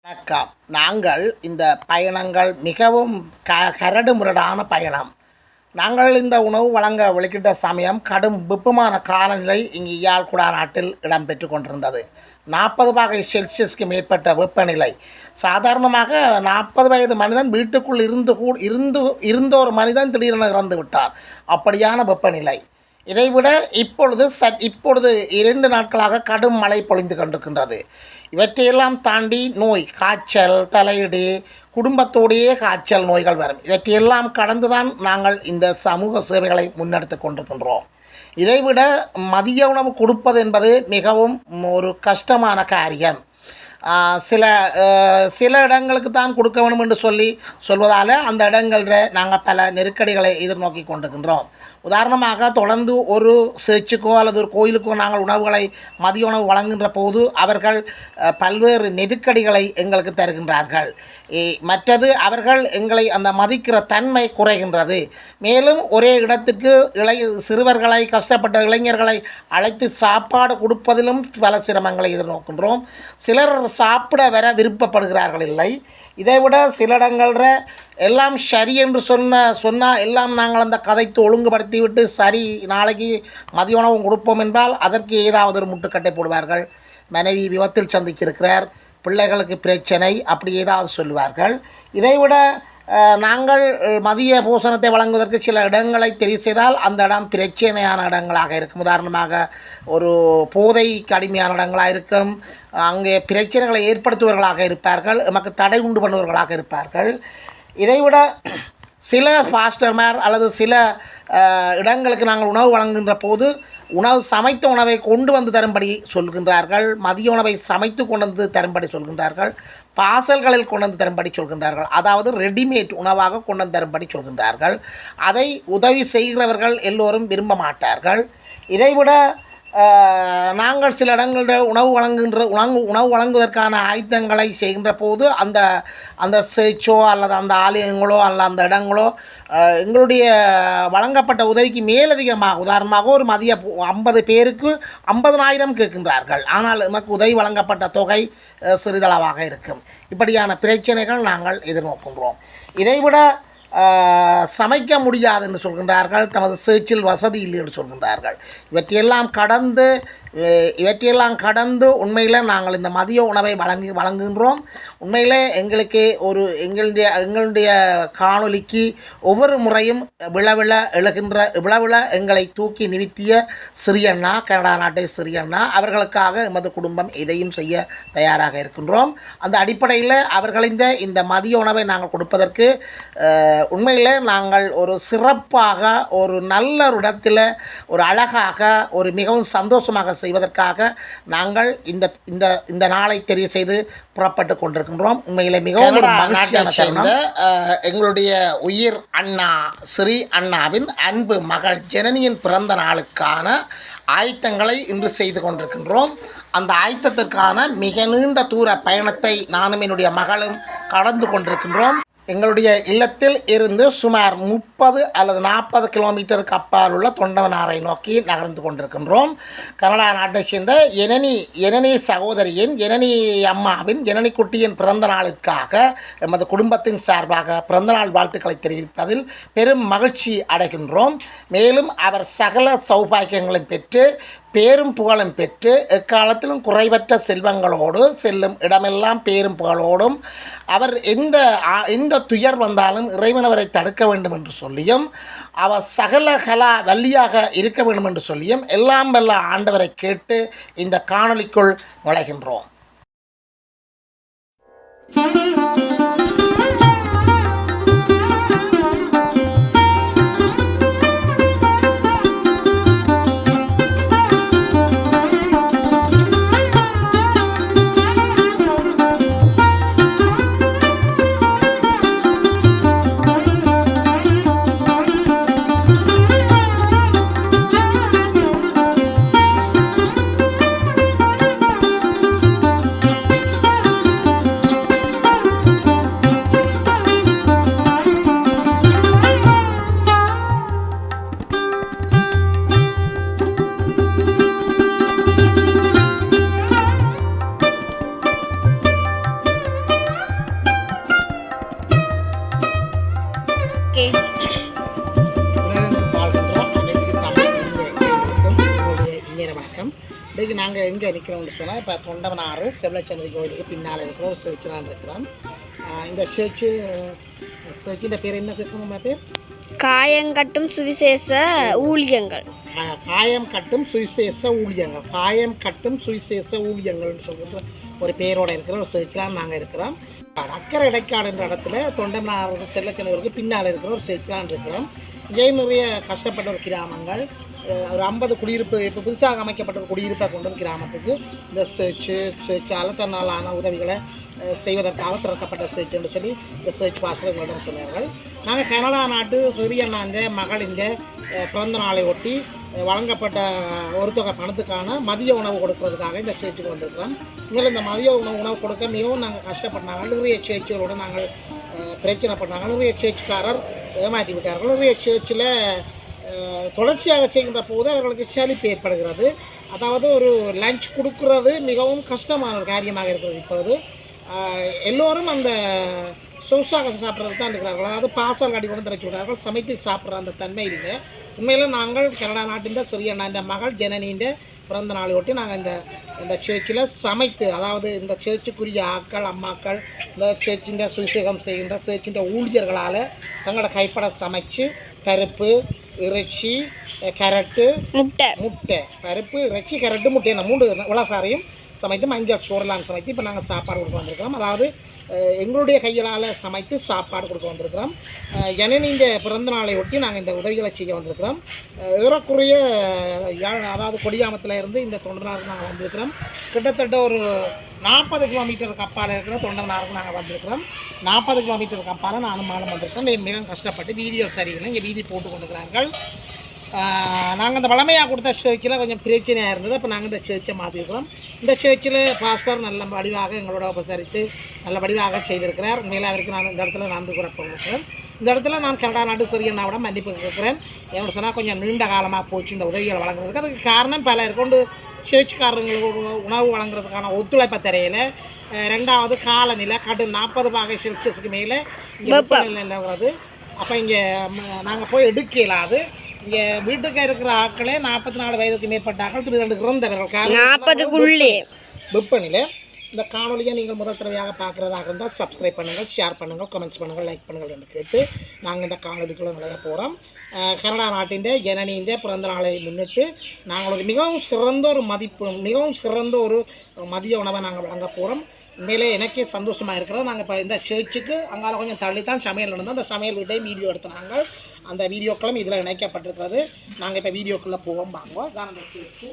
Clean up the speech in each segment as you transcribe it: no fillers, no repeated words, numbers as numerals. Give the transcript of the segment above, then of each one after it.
வணக்கம். நாங்கள் இந்த பயணங்கள் மிகவும் கரடு முரடான பயணம். நாங்கள் இந்த உணவு வழங்க வெளிக்கிட்ட சமயம் கடும் வெப்பமான காலநிலை இங்கு யாழ்குடா நாட்டில் இடம்பெற்று கொண்டிருந்தது. 40 பாகை செல்சியஸ்க்கு மேற்பட்ட வெப்பநிலை. சாதாரணமாக 40 வயது மனிதன் வீட்டுக்குள் இருந்த ஒரு மனிதன் திடீரென இறந்து விட்டார். அப்படியான வெப்பநிலை. இதைவிட இப்பொழுது 2 நாட்களாக கடும் மழை பொழிந்து கொண்டிருக்கின்றது. இவற்றையெல்லாம் தாண்டி நோய், காய்ச்சல், தலையிடு, குடும்பத்தோடையே காய்ச்சல் நோய்கள் வரும். இவற்றையெல்லாம் கடந்துதான் நாங்கள் இந்த சமூக சேவைகளை முன்னெடுத்து கொண்டிருக்கின்றோம். இதைவிட மதிய உணவு கொடுப்பது என்பது மிகவும் ஒரு கஷ்டமான காரியம். சில இடங்களுக்கு தான் கொடுக்க வேணும் என்று சொல்வதால் அந்த இடங்களில் நாங்கள் பல நெருக்கடிகளை எதிர்நோக்கி கொண்டிருக்கின்றோம். உதாரணமாக தொடர்ந்து ஒரு சேர்ச்சுக்கோ அல்லது ஒரு கோயிலுக்கோ நாங்கள் உணவுகளை மதிய உணவு வழங்குகின்ற போது அவர்கள் பல்வேறு நெருக்கடிகளை எங்களுக்கு தருகின்றார்கள். மற்றது அவர்கள் எங்களை அந்த மதிக்கிற தன்மை குறைகின்றது. மேலும் ஒரே இடத்திற்கு சிறுவர்களை, கஷ்டப்பட்ட இளைஞர்களை அழைத்து சாப்பாடு கொடுப்பதிலும் பல சிரமங்களை எதிர்நோக்கின்றோம். சிலர் சாப்பிட வர விருப்பப்படுகிறார்கள் இல்லை. இதைவிட சில இடங்களில் எல்லாம் சரி என்று சொன்னால் எல்லாம் நாங்கள் அந்த கதைத்து ஒழுங்குபடுத்தி விட்டு சரி நாளைக்கு மதிய உணவு கொடுப்போம் என்றால் அதற்கு ஏதாவது ஒரு முட்டுக்கட்டை போடுவார்கள். மனைவி விபத்தில் சந்தித்திருக்கிறார், பிள்ளைகளுக்கு பிரச்சனை, அப்படி ஏதாவது சொல்லுவார்கள். இதைவிட நாங்கள் மதிய போஷணத்தை வழங்குவதற்கு சில இடங்களை தெரிவு செய்தால் அந்த இடம் பிரச்சனையான இடங்களாக இருக்கும். உதாரணமாக ஒரு போதைக்கு அடிமையான இடங்களாக இருக்கும். அங்கே பிரச்சனைகளை ஏற்படுத்துபவர்களாக இருப்பார்கள், நமக்கு தடை உண்டு பண்ணுபவர்களாக இருப்பார்கள். இதைவிட சில ஃபாஸ்டர்மார் அல்லது சில இடங்களுக்கு நாங்கள் உணவு வழங்குகின்ற போது சமைத்த உணவை கொண்டு வந்து தரும்படி சொல்கின்றார்கள். மதிய உணவை சமைத்து கொண்டு வந்து தரும்படி சொல்கின்றார்கள். பார்சல்களில் கொண்டு வந்து தரும்படி சொல்கின்றார்கள். அதாவது ரெடிமேட் உணவாக கொண்டு வந்து தரும்படி சொல்கின்றார்கள். அதை உதவி செய்கிறவர்கள் எல்லோரும் விரும்ப மாட்டார்கள். இதைவிட நாங்கள் சில இடங்களில் உணவு வழங்குவதற்கான ஆயுதங்களை செய்கின்ற போது அந்த சேர்ச்சோ அல்லது அந்த ஆலயங்களோ அல்ல அந்த இடங்களோ எங்களுடைய வழங்கப்பட்ட உதவிக்கு மேலதிகமாக, உதாரணமாக ஒரு மதிய 50 பேருக்கு 50,000 கேட்கின்றார்கள். ஆனால் நமக்கு உதவி வழங்கப்பட்ட தொகை சிறிதளவாக இருக்கும். இப்படியான பிரச்சனைகள் நாங்கள் எதிர்நோக்கின்றோம். இதைவிட சமைக்க முடியாது என்று சொல்கின்றார்கள். தமது சேர்ச்சில் வசதி இல்லை என்று சொல்கின்றார்கள். இவற்றையெல்லாம் கடந்து உண்மையில் நாங்கள் இந்த மதிய உணவை வழங்குகின்றோம். உண்மையில் எங்களுக்கு எங்களுடைய காணொலிக்கு ஒவ்வொரு முறையும் விழவிழ எங்களை தூக்கி நிறுத்திய சிறியண்ணா, கனடா நாட்டை சிறியண்ணா, அவர்களுக்காக எமது குடும்பம் எதையும் செய்ய தயாராக இருக்கின்றோம். அந்த அடிப்படையில் அவர்களின் இந்த மதிய உணவை நாங்கள் கொடுப்பதற்கு உண்மையில் நாங்கள் ஒரு சிறப்பாக, ஒரு நல்ல இடத்தில், ஒரு அழகாக, ஒரு மிகவும் சந்தோஷமாக செய்வதற்காக நாங்கள் இந்த நாளை தெரிவு செய்து புறப்பட்டு கொண்டிருக்கின்றோம். உண்மையில் மிகவும் சேர்ந்த எங்களுடைய உயிர் அண்ணா ஸ்ரீ அண்ணாவின் அன்பு மகள் ஜனனியின் பிறந்த நாளுக்கான ஆயத்தங்களை இன்று செய்து கொண்டிருக்கின்றோம். அந்த ஆயத்தத்திற்கான மிக நீண்ட தூர பயணத்தை நானும் என்னுடைய மகளும் கடந்து கொண்டிருக்கின்றோம். எங்களுடைய இல்லத்தில் இருந்து சுமார் 30 அல்லது 40 கிலோமீட்டருக்கு அப்பால் உள்ள தொண்டவனாரை நோக்கி நகர்ந்து கொண்டிருக்கின்றோம். கனடா நாட்டை சேர்ந்த எனனி சகோதரியின், எனனி அம்மாவின், எனனி குட்டியின் பிறந்த நாளுக்காக எமது குடும்பத்தின் சார்பாக பிறந்தநாள் வாழ்த்துக்களை தெரிவிப்பதில் பெரும் மகிழ்ச்சி அடைகின்றோம். மேலும் அவர் சகல சௌபாக்கியங்களும் பெற்று பேரும் புகழும் பெற்று எக்காலத்திலும் குறைவற்ற செல்வங்களோடு செல்லும் இடமெல்லாம் பேரும் புகழோடும் அவர் எந்த துயர் வந்தாலும் இறைவன் அவரை தடுக்க வேண்டும் என்று சொல்லியும் அவர் சகல கலா வல்லியாக இருக்க வேண்டும் என்று சொல்லியும் எல்லாம் வல்ல ஆண்டவரை கேட்டு இந்த காணொளிக்குள் நுழைகின்றோம். நேர வணக்கம். இன்றைக்கு நாங்கள் எங்கே நிற்கிறோம்னு சொன்னால் இப்போ தொண்டவனாறு செவலச்சன்னதி கோயிலுக்கு பின்னால் இருக்கிற ஒரு சேர்ச்சிலாம் இருக்கிறோம். இந்த சேர்ச்சின் பேர் என்ன கேட்கணுமா? பேர் காயங்கட்டும் சுவிசேஷ ஊழியங்கள். காயம் கட்டும் சுவிசேஷ ஊழியங்கள். காயம் கட்டும் சுவிசேஷ ஊழியங்கள்னு சொல்லிட்டு ஒரு பேரோடு இருக்கிற ஒரு சேர்ச்சிலாம் நாங்கள் இருக்கிறோம். அக்கறை இடைக்காடுன்ற இடத்துல தொண்டமனாறு செல்லச்சன்னதிக்கு பின்னால் இருக்கிற ஒரு சேர்ச்சிலாம் இருக்கிறோம். இங்கே நிறைய கஷ்டப்பட்ட ஒரு கிராமங்கள், ஒரு 50 குடியிருப்பு, இப்போ புதுசாக அமைக்கப்பட்ட ஒரு குடியிருப்பை கொண்ட கிராமத்துக்கு இந்த சேர்ச்சால் தன்னாலான உதவிகளை செய்வதற்காக திறக்கப்பட்ட சேர்ச் என்று சொல்லி இந்த சேர்ச் பாஸ்டர் எங்களிடம் சொன்னார்கள். நாங்கள் கனடா நாட்டு சிறியண்ணாண்ட மகளின் பிறந்த நாளை ஒட்டி வழங்கப்பட்ட ஒரு தொகை பணத்துக்கான மதிய உணவு கொடுக்கறதுக்காக இந்த சேர்ச்சுக்கு வந்திருக்கிறோம். இங்கே இந்த மதிய உணவு கொடுக்க மிகவும் நாங்கள் கஷ்டப்பட்டாங்க. நிறைய சேர்ச்சிகளோடு நாங்கள் பிரச்சனை பண்ணாங்க. நிறைய சேர்ச்சிக்காரர் ஏமாற்றி விட்டார்கள். நிறைய சேர்ச்சில் தொடர்ச்சியாக செய்கின்ற போது அவர்களுக்கு சலிப்பு ஏற்படுகிறது. அதாவது ஒரு லஞ்ச் கொடுக்கறது மிகவும் கஷ்டமான ஒரு காரியமாக இருக்கிறது. இப்போது எல்லோரும் அந்த சொகுசாக சாப்பிட்றது தான் இருக்கிறார்கள். அதாவது பாசல் கடி கொண்டு திரைச்சி விட்டார்கள். சமைத்து சாப்பிட்ற அந்த தன்மை இல்லை. உண்மையில் நாங்கள் கனடா நாட்டின் சிறியண்ணா மகள் ஜனனியின் பிறந்த நாளை ஒட்டி நாங்கள் இந்த சேர்ச்சில் சமைத்து, அதாவது இந்த சேர்ச்சுக்குரிய ஆக்கள் அம்மாக்கள் இந்த சேர்ச்சின் சுவிசேகம் செய்கின்ற சேர்ச்சின் ஊழியர்களால் தங்களோட கைப்பட சமைச்சு பருப்பு இறைச்சி கேரட்டு முட்டை பருப்பு இறைச்சி கேரட்டு முட்டை இந்த 3 விளாசாரையும் சமைத்து மஞ்சள் சோறெல்லாம் சமைத்து இப்போ நாங்கள் சாப்பாடு கொடுக்க வந்திருக்கிறோம். அதாவது எங்களுடைய கைகளால் சமைத்து சாப்பாடு கொடுக்க வந்திருக்கிறோம். ஜனனியின் பிறந்த நாளை ஒட்டி நாங்கள் இந்த உதவிகளை செய்ய வந்திருக்கிறோம். ஏறக்குறைய அதாவது கொடியாமத்தில் இருந்து இந்த தொண்டனாருக்கு நாங்கள் வந்திருக்கிறோம். கிட்டத்தட்ட ஒரு 40 கிலோமீட்டருக்கு அப்பால் இருக்கிற தொண்டனாருக்கு நாங்கள் வந்திருக்கிறோம். 40 கிலோமீட்டருக்கு அப்பால் நானும் மாலம் வந்திருக்கோம். மிகவும் கஷ்டப்பட்டு வீதிகள் சரியில்லை, இங்கே வீதி போட்டு கொண்டுக்கிறார்கள். நாங்கள் இந்த வளமையாக கொடுத்த சேர்ச்சில் கொஞ்சம் பிரச்சனையாக இருந்தது. அப்போ நாங்கள் இந்த சேர்ச்சை மாற்றிருக்கிறோம். இந்த சேர்ச்சில் பாஸ்டர் நல்ல வடிவாக எங்களோட உபசரித்து நல்ல வடிவாக செய்திருக்கிறார். உண்மையில் அவருக்கு நான் இந்த இடத்துல நன்றி கூறப்படுகிறேன். இந்த இடத்துல நான் கனடா நாட்டு சிறியண்ணாவிடம் மன்னிப்பு கேட்குறேன். என்னோட சொன்னால் கொஞ்சம் நீண்ட காலமாக போச்சு இந்த உதவிகளை வழங்குறதுக்கு. அதுக்கு காரணம் பல இருக்கொண்டு சேர்ச்சிக்காரங்களுக்கு உணவு வழங்குறதுக்கான ஒத்துழைப்பை தெரியல. 2வது காலநிலை கடும் 40 பாகை செல்சியஸுக்கு மேலே இங்கே வெப்பநிலை நிலவுறது. அப்போ இங்கே நாங்கள் போய் எடுக்க இயலாது. இங்கே வீட்டுக்கு இருக்கிற ஆட்களே 44 வயதுக்கு மேற்பட்ட ஆக்கள் 2 இறந்தவர்கள். 40க்குள்ளே வெப்பநிலை. இந்த காணொலியை நீங்கள் முதல் தடவையாக பார்க்குறதாக இருந்தால் சப்ஸ்கிரைப் பண்ணுங்கள், ஷேர் பண்ணுங்கள், கமெண்ட்ஸ் பண்ணுங்கள், லைக் பண்ணுங்கள் என்று கேட்டு நாங்கள் இந்த காணொலிக்குள்ளே நுழைய போகிறோம். கனடா நாட்டின் ஜனனியின் பிறந்த நாளை முன்னிட்டு நாங்கள் ஒரு மிகவும் சிறந்த ஒரு மதிய உணவை நாங்கள் வழங்க போகிறோம். உண்மையிலே எனக்கே சந்தோஷமாக இருக்கிறது. நாங்கள் இப்போ இந்த சேர்ச்சுக்கு அங்கால கொஞ்சம் தள்ளித்தான் சமையல் நடந்தோம். அந்த சமையல் வீட்டையும் வீடியோ எடுத்து நாங்கள் அந்த வீடியோக்களும் இதில் இணைக்கப்பட்டிருக்கிறது. நாங்கள் இப்போ வீடியோக்குள்ளே போவோம். வாங்குவோம் தான் அந்த சேர்ச்சு.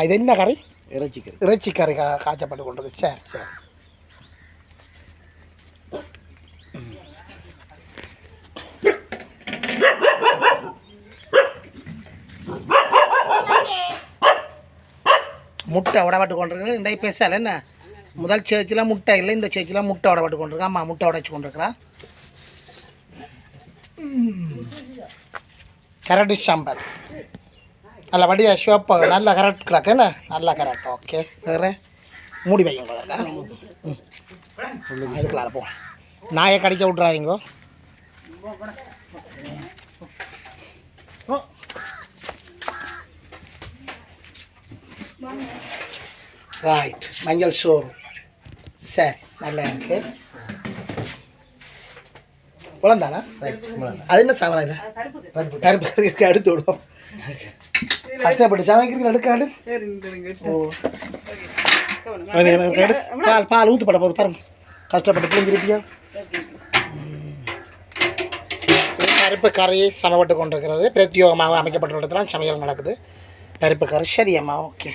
இது என்ன கறி? இறைச்சி கறி காய்ச்சப்பட்டு கொண்டது. சரி சரி. முட்டை உடப்பட்டு கொண்டிருக்கு. இன்றைக்கு பேசல என்ன முதல் சேர்ச்சில் முட்டை இல்லை, இந்த சேர்ச்சில் முட்டை உடப்பட்டு கொண்டிருக்கா. அம்மா முட்டை உடைச்சி கொண்டிருக்கிறா. கரடி சாம்பார் நல்ல வடிவ ஷோப்பாக நல்ல கரெக்ட் கிடக்கு. என்ன நல்ல கரெக்ட். ஓகே, வேறு மூடி வைங்க. அதுக்குள்ள போ, நாயை கடிக்க விட்றாதீங்கோ. ரைட், மஞ்சள் சோறு. சரி, நல்லா இருக்கு. குழந்தானா? ரைட். அது என்ன சாப்பிடா? இது பருப்பு இருக்கு. அடுத்து விடுவோம். கஷ்டப்பட்டு சமைக்கிறீங்க. எடுக்காடு. ஓ, பால் ஊற்றுப்பட போகுது பாருங்க. கஷ்டப்பட்டு புரிஞ்சிருப்பியா? பருப்பு கறி சமைப்பட்டு கொண்டிருக்கிறது. பிரத்யோகமாக அமைக்கப்பட்ட இடத்துல சமையல் நடக்குது. பருப்பு கறி சரியம்மா, ஓகே.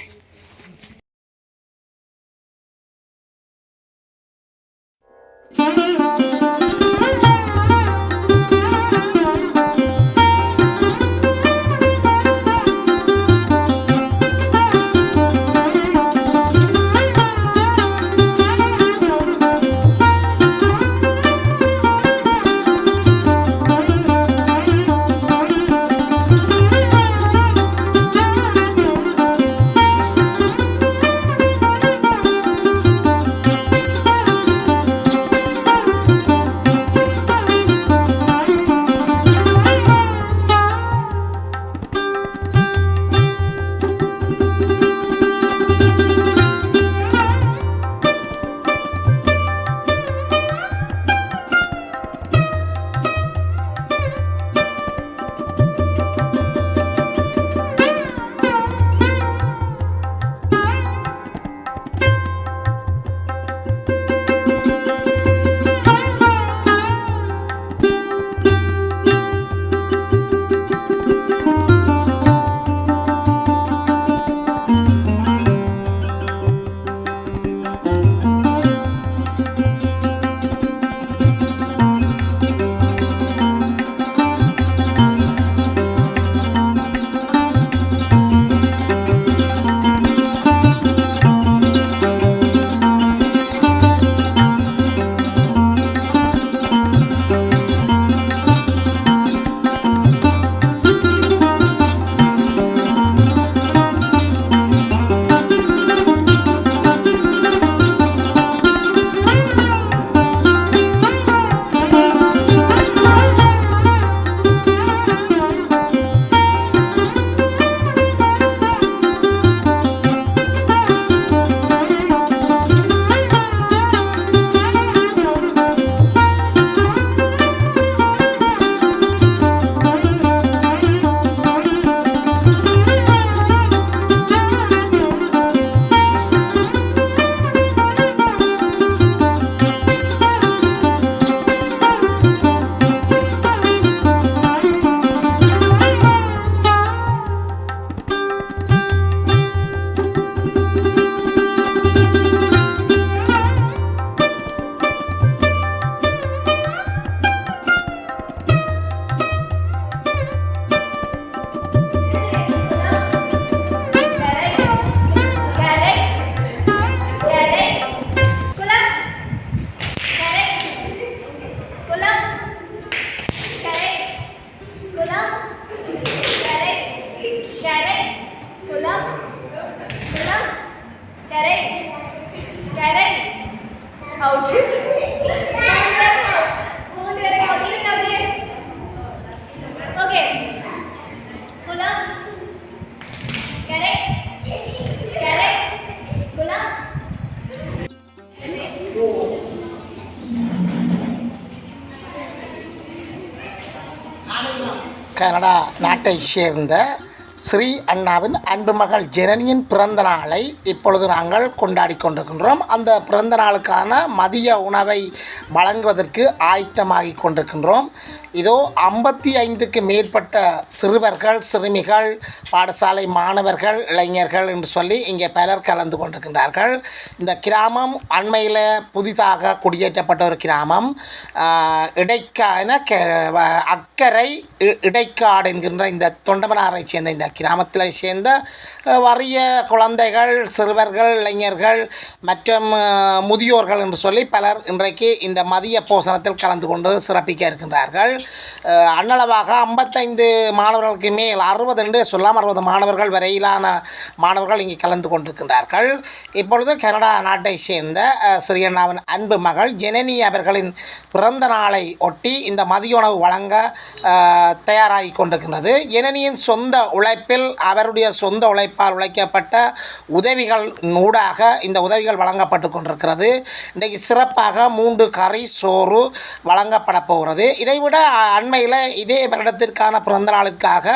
கனடா நாட்டை சேர்ந்த ஸ்ரீ அண்ணாவின் அன்பு மகள் ஜனனியின் பிறந்த நாளை இப்பொழுது நாங்கள் கொண்டாடி கொண்டிருக்கின்றோம். அந்த பிறந்த நாளுக்கான மதிய உணவை வழங்குவதற்கு ஆயத்தமாகி கொண்டிருக்கின்றோம். இதோ 55க்கு மேற்பட்ட சிறுவர்கள், சிறுமிகள், பாடசாலை மாணவர்கள், இளைஞர்கள் என்று சொல்லி இங்கே பலர் கலந்து கொண்டிருக்கின்றார்கள். இந்த கிராமம் அண்மையில் புதிதாக குடியேற்றப்பட்ட ஒரு கிராமம். அக்கரை இடைக்காடு என்கின்ற இந்த தொண்டமனாரை சேர்ந்த இந்த கிராமத்தில் சேர்ந்த வறிய குழந்தைகள், சிறுவர்கள், இளைஞர்கள் மற்றும் முதியோர்கள் என்று சொல்லி பலர் இன்றைக்கு இந்த மதிய போசனத்தில் கலந்து கொண்டு சிறப்பிக்க இருக்கின்றார்கள். அன்னளவாக 55 மாணவர்களுக்கு மேல் 60 என்று சொல்லாமல் 60 மாணவர்கள் வரையிலான மாணவர்கள் இங்கே கலந்து கொண்டிருக்கின்றார்கள். இப்பொழுது கனடா நாட்டை சேர்ந்த ஸ்ரீ அண்ணாவின் அன்பு மகள் ஜனனி அவர்களின் பிறந்த நாளை ஒட்டி இந்த மதிய உணவு வழங்க தயாராகி கொண்டிருக்கின்றது. ஜனனியின் சொந்த உழைப்பில், அவருடைய சொந்த உழைப்பால் உழைக்கப்பட்ட உதவிகள் ஊடாக இந்த உதவிகள் வழங்கப்பட்டு கொண்டிருக்கிறது. இன்றைக்கு சிறப்பாக 3 கறி சோறு வழங்கப்பட போகிறது. இதைவிட அண்மையில் இதே வருடத்திற்கான பிறந்த நாளுக்காக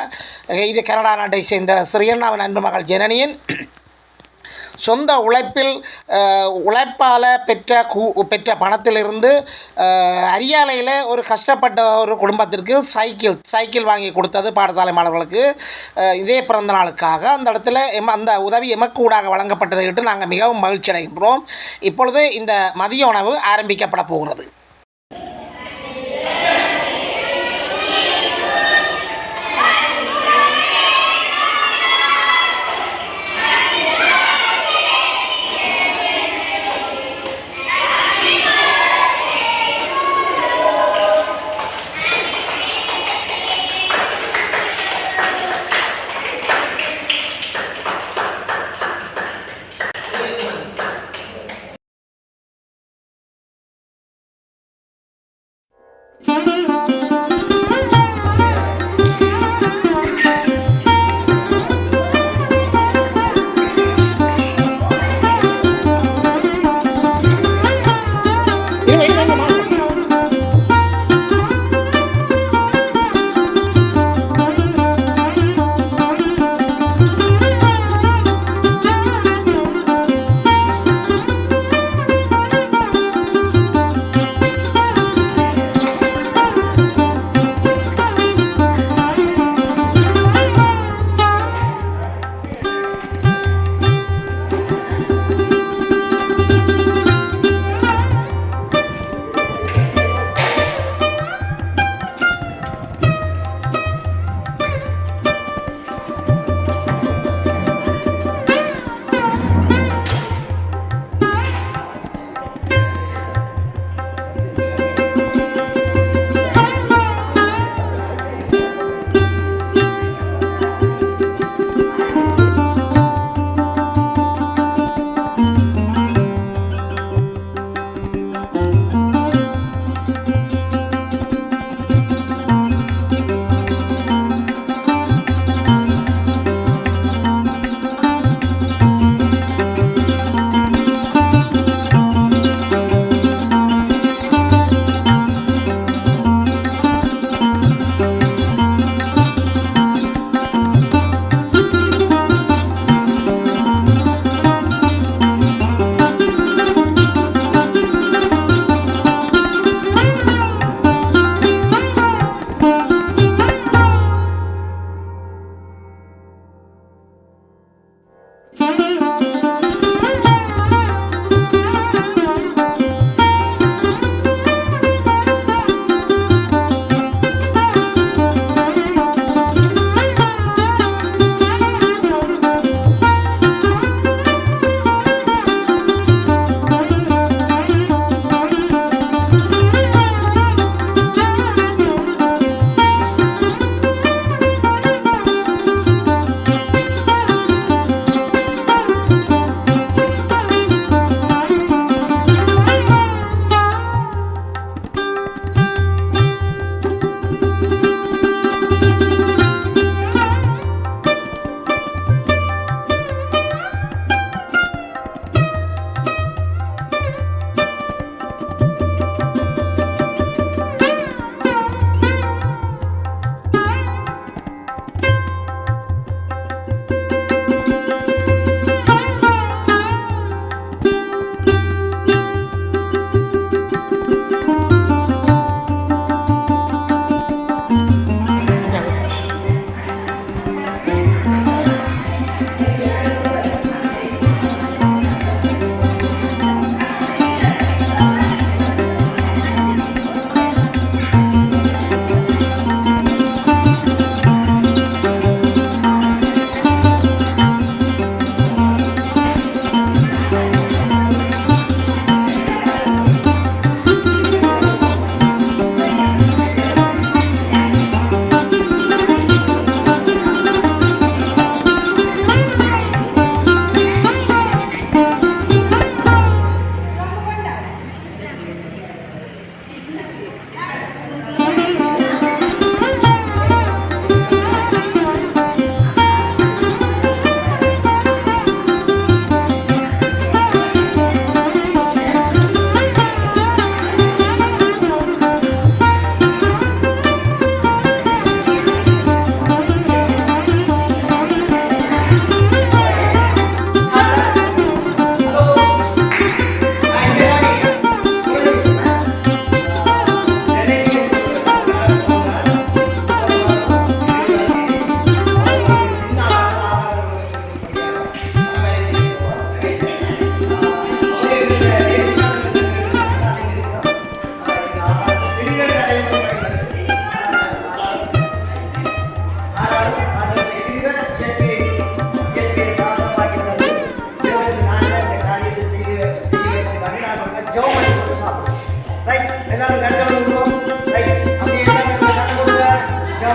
இது கனடா நாட்டை சேர்ந்த ஸ்ரீ அண்ணாவின் அன்பு மகள் ஜனனியின் சொந்த உழைப்பில் உழைப்பால் பெற்ற பணத்திலிருந்து அரியாலையில் ஒரு கஷ்டப்பட்ட ஒரு குடும்பத்திற்கு சைக்கிள் வாங்கி கொடுத்தது பாடசாலை மாணவர்களுக்கு இதே பிறந்த நாளுக்காக அந்த இடத்துல அந்த உதவி எமக்கு ஊடாக வழங்கப்பட்டதை விட்டு நாங்கள் மிகவும் மகிழ்ச்சி அடைகின்றோம். இப்பொழுது இந்த மதிய உணவு ஆரம்பிக்கப்பட போகிறது.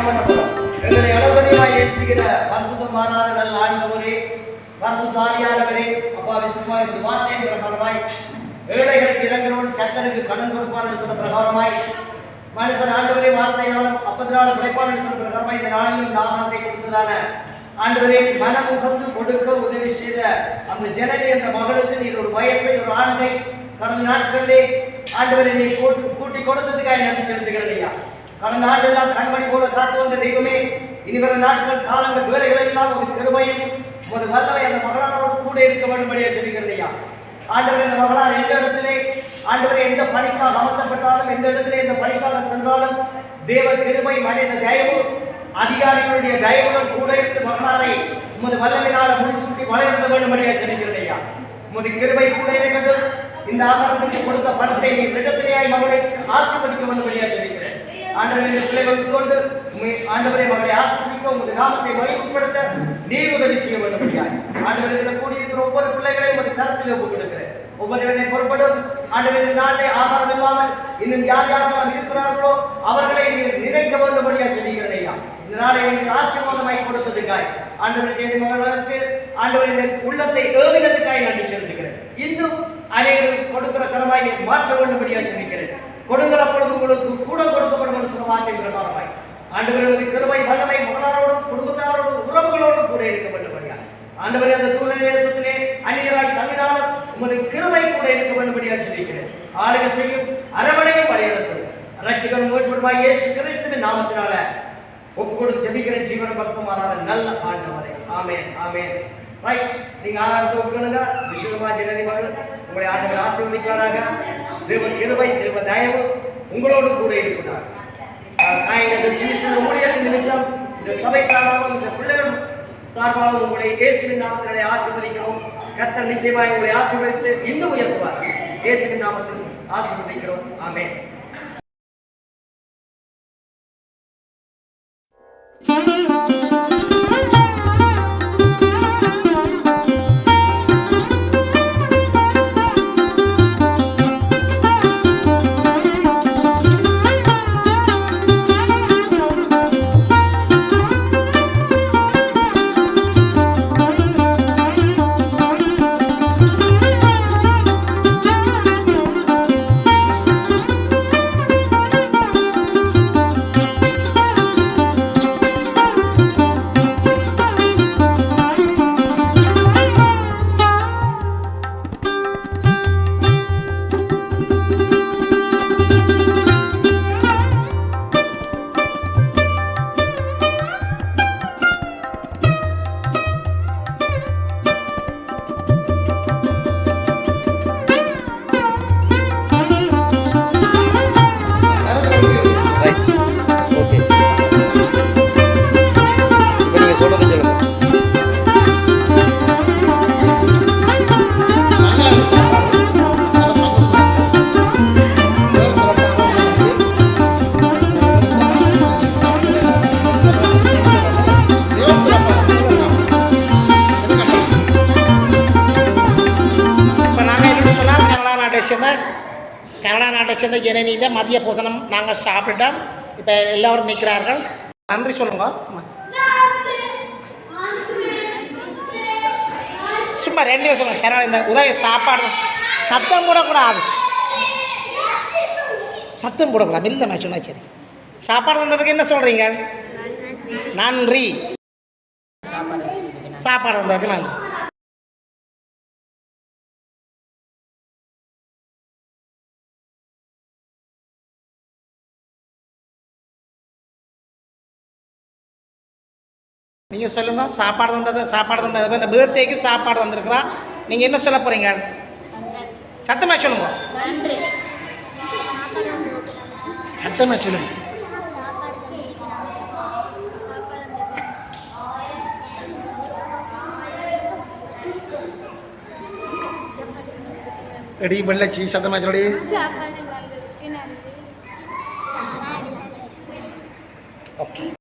ஜெபம் பண்ண போறோம். எங்களை அளவதிகமாய் நேசிக்கிற பரிசுத்தமான நல்ல ஆண்டவரே, பரிசுத்தாவியானவரே, அப்பா விசுவாய் இந்த வார்த்தையின் பிரகாரமாய் ஏழைகளுக்கு இறங்குறவன் கர்த்தருக்கு கடன் கொடுப்பான் என்று சொன்ன பிரகாரமாய் மனுஷன் ஆண்டவரே வார்த்தையினாலும் அப்பத்தினாலும் பிழைப்பான் என்று சொன்ன பிரகாரமாய் இந்த நாளில் இந்த ஆகாரத்தை கொடுத்ததான ஆண்டவரே மனமுகந்து கொடுக்க உதவி செய்த அந்த ஜனனி என்ற மகளுக்கு நீர் ஒரு வயசை ஒரு ஆண்டை கடந்த நாட்களிலே ஆண்டவரை நீ கூட்டி கொடுத்ததுக்காக நன்றி செலுத்துகிறேன் ஐயா. கடந்த ஆண்டெல்லாம் கண்மணி போல காத்து வந்த தெய்வமே, இனி வரும் நாட்கள் காலங்கள் வேலைகள் எல்லாம் ஒரு கிருபையும் ஒரு வல்லமை அந்த மகளாரோடு கூட இருக்க வேண்டும்படியா சொல்லுகிறது ஐயா. ஆண்டவரே இந்த மகளார் எந்த இடத்திலே ஆண்டவரே எந்த பணிக்காக அமர்த்தப்பட்டாலும் எந்த இடத்திலே எந்த பணிக்காக சென்றாலும் தேவ கிருபை மனித தயவு அதிகாரிகளுடைய தயவுகள் கூட இருந்து மகளாரை உமது வல்லமையினால முடிசூட்டி வளர்ந்த வேண்டும்படியா சொல்லுகிறது ஐயா. உமது கிருபை கூட இருக்கட்டும். இந்த ஆகாரத்துக்கு கொடுத்த பணத்தை நீ விடத்திலேயாய் மகளை ஆசீர்வதிக்க வேண்டும்படியா சொல்லுகிறேன். ஆண்டவரே இந்த பிள்ளைகளுக்கு கொண்டு ஆண்டவரை மகளை ஆசீர்வதிக்க உமது நாமத்தை மகிமைப்படுத்த நீர் உதவி செய்ய வேண்டும்படியாய் ஆண்டவரே இதில் கூடியிருக்கிற ஒவ்வொரு பிள்ளைகளையும் உமது கருத்தில் ஒப்புக்கொடுக்கிறேன். ஒவ்வொருவரை பொறுப்படும் ஆண்டவரே நாளே ஆகாரம் இல்லாமல் இன்னும் யார் யாரெல்லாம் இருக்கிறார்களோ அவர்களை நீர் நினைக்க வேண்டும்படியா சொல்லுகிறேன் ஐயா. இந்த நாளை எனக்கு ஆசீர்வாதமாய் கொடுத்ததுக்காய் ஆண்டவரை செய்தி மகளுக்கு ஆண்டவரை இந்த உள்ளத்தை ஏவினதுக்காய் நன்றி செலுத்துகிறேன். இன்னும் அனைவரும் கொடுக்கிற கரமாய் நீ மாற்ற வேண்டும்படியா சொல்லிக்கிறேன். கொடுங்கள் அப்பொழுது உங்களுக்கு கூட கொடுக்கப்படும் என்று சொன்ன வார்த்தை பிரகாரமாய் ஆண்டவரது கிருபை வல்லமை மகளாரோடும் குடும்பத்தாரோடும் உறவுகளோடும் கூட இருக்க வேண்டும்படியா ஆண்டவரே அந்த தூர தேசத்திலே அந்நியராய் தங்கினாலும் உமது கிருபை கூட இருக்க வேண்டும்படியா சொல்லிக்கிறேன். ஆளுகை செய்யும் அரவணையும் வழிநடத்தும் ரட்சகன் மீட்பருமாய் இயேசு கிறிஸ்துவின் நாமத்தினால ஒப்பு கொடுத்து ஜெபிக்கிறேன். ஜீவன பரிசுத்தமான நல்ல ஆண்டவரே, ஆமென் ஆமென். ரைட், நீங்க ஆதாரத்தை ஒப்புக்கணுங்க. விசுவமா ஜனனி மகள் உங்களை ஆண்டவர் ஆசீர்வதிப்பாராக. தேவ கிருபை தேவ தயவு உங்களோடு கூட இருக்கிறார். எங்கள் சுவிசேஷ ஊழியத்தின் நிமித்தம் இந்த சபை சார்பாகவும் இந்த பிள்ளைகள் சார்பாகவும் உங்களை இயேசுவின் நாமத்திலே ஆசீர்வதிக்கிறோம். கர்த்தர் நிச்சயமாய் உங்களை ஆசீர்வதித்து இன்னும் உயர்த்துவார். இயேசுவின் நாமத்தில் ஆசீர்வதிக்கிறோம். ஆமென். கனடா நாட்டை சேர்ந்த ஜனனியில் மதிய போதனம் நாங்கள் சாப்பிட்டோம். இப்போ எல்லோரும் நிற்கிறார்கள். நன்றி சொல்லுங்க. சும்மா 2 நிமிஷம் சொல்லுங்கள். கனடா இந்த உதய சாப்பாடு சத்தம் போடக்கூடாது, சத்தம் போடக்கூடாது. மில்ல சொன்னா சரி. சாப்பாடு தந்ததுக்கு என்ன சொல்கிறீங்க? நன்றி. சாப்பாடு தந்ததுக்கு நன்றி. நீங்கள் சொல்லுங்கள். சாப்பாடு தந்தது இந்த பர்த்டேக்கு சாப்பாடு தந்துருக்குறா. நீங்கள் என்ன சொல்ல போகிறீங்க? சத்தமாக சொல்லுங்க. சத்தமாக சொல்லுங்க. எடி வெள்ளச்சி சத்தமாக சொல்லி. ஓகே.